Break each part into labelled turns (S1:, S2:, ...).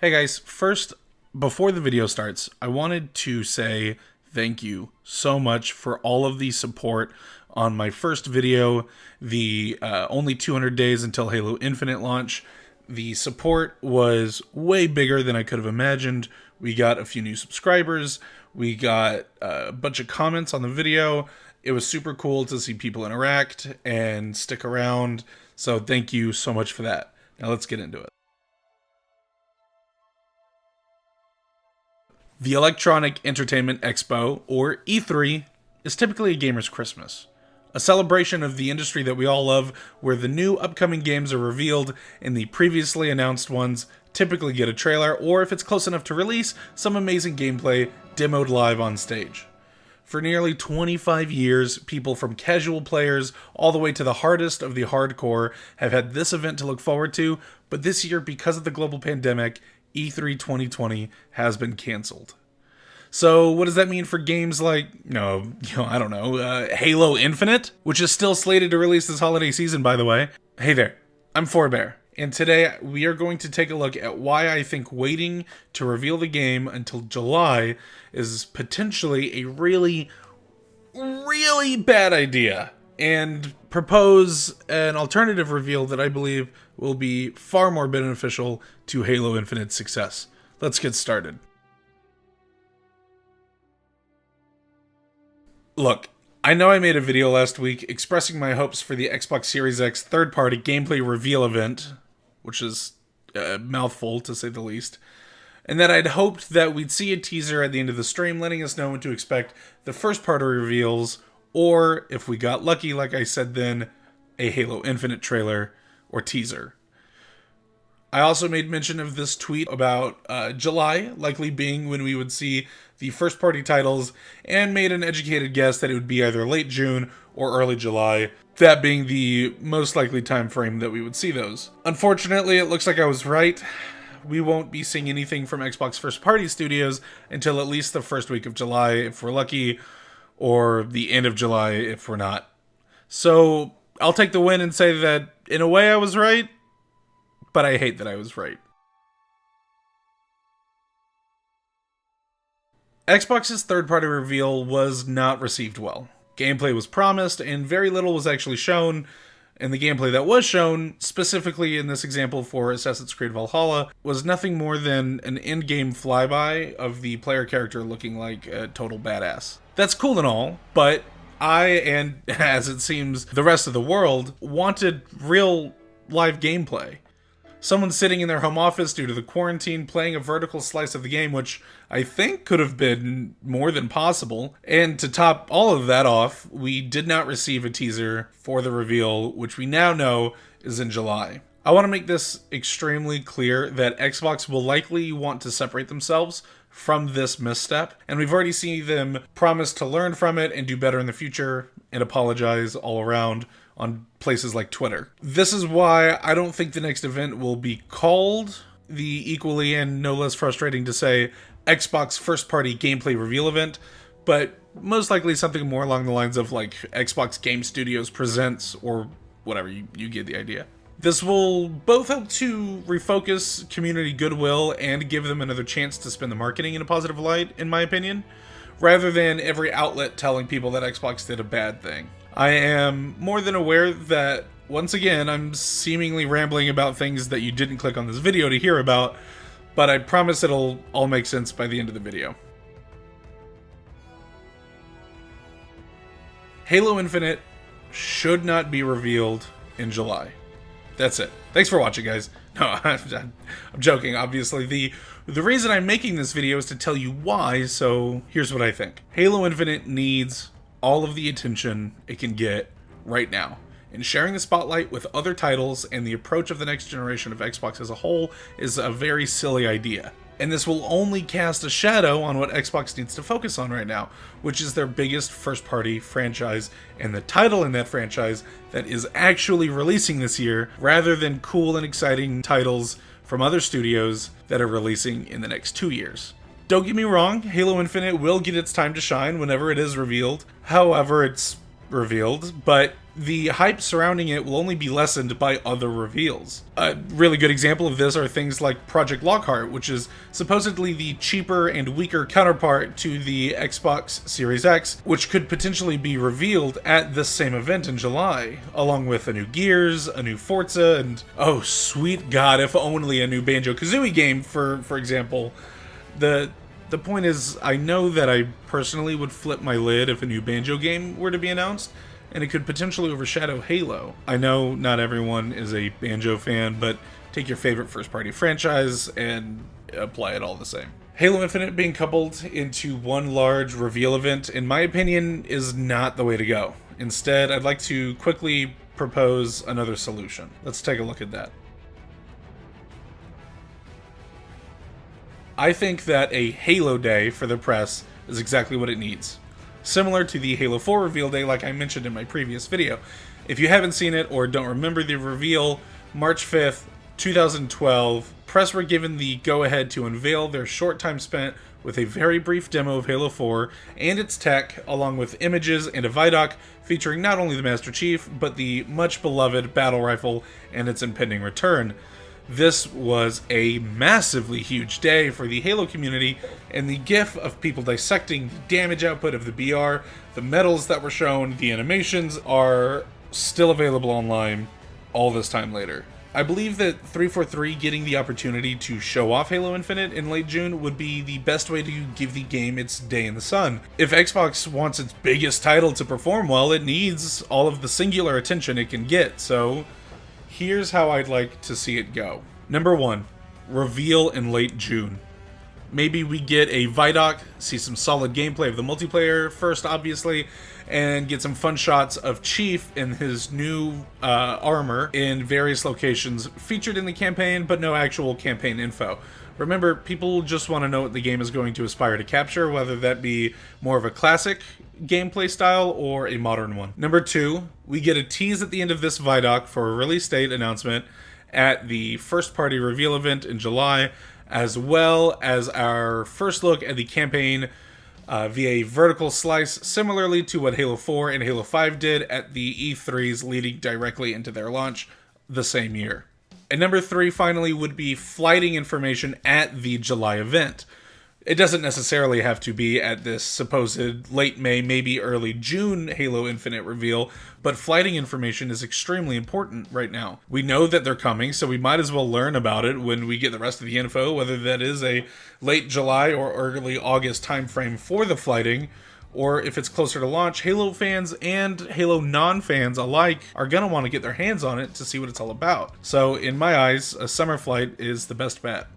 S1: Hey guys, first, before the video starts, I wanted to say thank you so much for all of the support on my first video, the only 200 days until Halo Infinite launch. The support was way bigger than I could have imagined. We got a few new subscribers, we got a bunch of comments on the video. It was super cool to see people interact and stick around, so thank you so much for that. Now let's get into it. The Electronic Entertainment Expo, or E3, is typically a gamer's Christmas. A celebration of the industry that we all love, where the new upcoming games are revealed and the previously announced ones typically get a trailer, or if it's close enough to release, some amazing gameplay demoed live on stage. For nearly 25 years, people from casual players all the way to the hardest of the hardcore have had this event to look forward to, but this year, because of the global pandemic, E3 2020 has been canceled. So what does that mean for games like, Halo Infinite, which is still slated to release this holiday season, by the way? Hey there, I'm Pfhorbear, and today we are going to take a look at why I think waiting to reveal the game until July is potentially a really, really bad idea, and propose an alternative reveal that I believe will be far more beneficial to Halo Infinite's success. Let's get started. Look, I know I made a video last week expressing my hopes for the Xbox Series X third-party gameplay reveal event, which is a mouthful to say the least, and that I'd hoped that we'd see a teaser at the end of the stream letting us know when to expect the first-party reveals, or, if we got lucky, like I said then, a Halo Infinite trailer or teaser. I also made mention of this tweet about July likely being when we would see the first-party titles, and made an educated guess that it would be either late June or early July, that being the most likely time frame that we would see those. Unfortunately, it looks like I was right. We won't be seeing anything from Xbox first-party studios until at least the first week of July if we're lucky, or the end of July if we're not. So I'll take the win and say that in a way I was right, but I hate that I was right. Xbox's third-party reveal was not received well. Gameplay was promised, and very little was actually shown, and the gameplay that was shown, specifically in this example for Assassin's Creed Valhalla, was nothing more than an in-game flyby of the player character looking like a total badass. That's cool and all, but I, and as it seems the rest of the world, wanted real live gameplay. Someone sitting in their home office due to the quarantine playing a vertical slice of the game, which I think could have been more than possible. And to top all of that off, we did not receive a teaser for the reveal, which we now know is in July. I want to make this extremely clear that Xbox will likely want to separate themselves from this misstep, and we've already seen them promise to learn from it and do better in the future and apologize all around on places like Twitter. This is why I don't think the next event will be called the equally and no less frustrating to say Xbox first-party gameplay reveal event, but most likely something more along the lines of like Xbox Game Studios Presents or whatever, you get the idea. This will both help to refocus community goodwill and give them another chance to spin the marketing in a positive light, in my opinion, rather than every outlet telling people that Xbox did a bad thing. I am more than aware that, once again, I'm seemingly rambling about things that you didn't click on this video to hear about, but I promise it'll all make sense by the end of the video. Halo Infinite should not be revealed in July. That's it. Thanks for watching, guys. No, I'm joking, obviously. The reason I'm making this video is to tell you why, so here's what I think. Halo Infinite needs all of the attention it can get right now. And sharing the spotlight with other titles and the approach of the next generation of Xbox as a whole is a very silly idea. And this will only cast a shadow on what Xbox needs to focus on right now, which is their biggest first-party franchise and the title in that franchise that is actually releasing this year, rather than cool and exciting titles from other studios that are releasing in the next 2 years. Don't get me wrong, Halo Infinite will get its time to shine whenever it is revealed. However, it's revealed, but the hype surrounding it will only be lessened by other reveals. A really good example of this are things like Project Lockhart, which is supposedly the cheaper and weaker counterpart to the Xbox Series X, which could potentially be revealed at this same event in July, along with a new Gears, a new Forza, and oh sweet god, if only a new Banjo-Kazooie game, for example. The point is, I know that I personally would flip my lid if a new Banjo game were to be announced, and it could potentially overshadow Halo. I know not everyone is a Banjo fan, but take your favorite first-party franchise and apply it all the same. Halo Infinite being coupled into one large reveal event, in my opinion, is not the way to go. Instead, I'd like to quickly propose another solution. Let's take a look at that. I think that a Halo Day for the press is exactly what it needs. Similar to the Halo 4 reveal day like I mentioned in my previous video. If you haven't seen it or don't remember the reveal, March 5th, 2012, press were given the go-ahead to unveil their short time spent with a very brief demo of Halo 4 and its tech, along with images and a Vidoc featuring not only the Master Chief, but the much-beloved battle rifle and its impending return. This was a massively huge day for the Halo community, and the gif of people dissecting the damage output of the BR, the medals that were shown, the animations are still available online all this time later. I believe that 343 getting the opportunity to show off Halo Infinite in late June would be the best way to give the game its day in the sun. If Xbox wants its biggest title to perform well, it needs all of the singular attention it can get, so here's how I'd like to see it go. Number 1, reveal in late June. Maybe we get a Vidoc, see some solid gameplay of the multiplayer first, obviously, and get some fun shots of Chief in his new armor in various locations featured in the campaign, but no actual campaign info. Remember, people just want to know what the game is going to aspire to capture, whether that be more of a classic gameplay style or a modern one. Number 2, we get a tease at the end of this Vidoc for a release date announcement at the first party reveal event in July, as well as our first look at the campaign via a vertical slice, similarly to what Halo 4 and Halo 5 did at the E3s leading directly into their launch the same year. And number 3, finally, would be flighting information at the July event. It doesn't necessarily have to be at this supposed late May, maybe early June Halo Infinite reveal, but flighting information is extremely important right now. We know that they're coming, so we might as well learn about it when we get the rest of the info, whether that is a late July or early August timeframe for the flighting, or if it's closer to launch. Halo fans and Halo non-fans alike are going to want to get their hands on it to see what it's all about. So in my eyes, a summer flight is the best bet.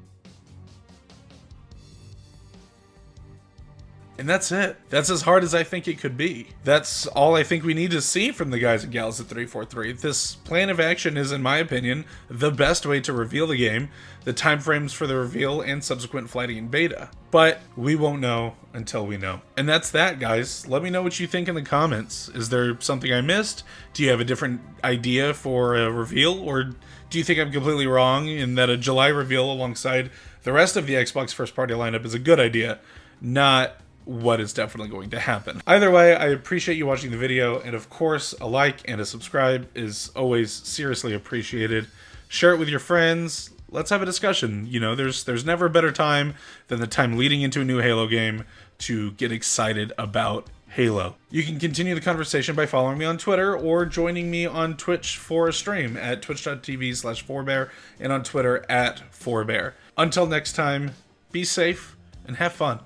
S1: And that's it. That's as hard as I think it could be. That's all I think we need to see from the guys and gals at 343. This plan of action is, in my opinion, the best way to reveal the game, the timeframes for the reveal, and subsequent flighting in beta. But we won't know until we know. And that's that, guys. Let me know what you think in the comments. Is there something I missed? Do you have a different idea for a reveal? Or do you think I'm completely wrong in that a July reveal alongside the rest of the Xbox first-party lineup is a good idea, not what is definitely going to happen? Either way, I appreciate you watching the video, and of course, a like and a subscribe is always seriously appreciated. Share it with your friends. Let's have a discussion. You know, there's never a better time than the time leading into a new Halo game to get excited about Halo. You can continue the conversation by following me on Twitter or joining me on Twitch for a stream at twitch.tv/Pfhorbear and on Twitter at Pfhorbear. Until next time, be safe and have fun.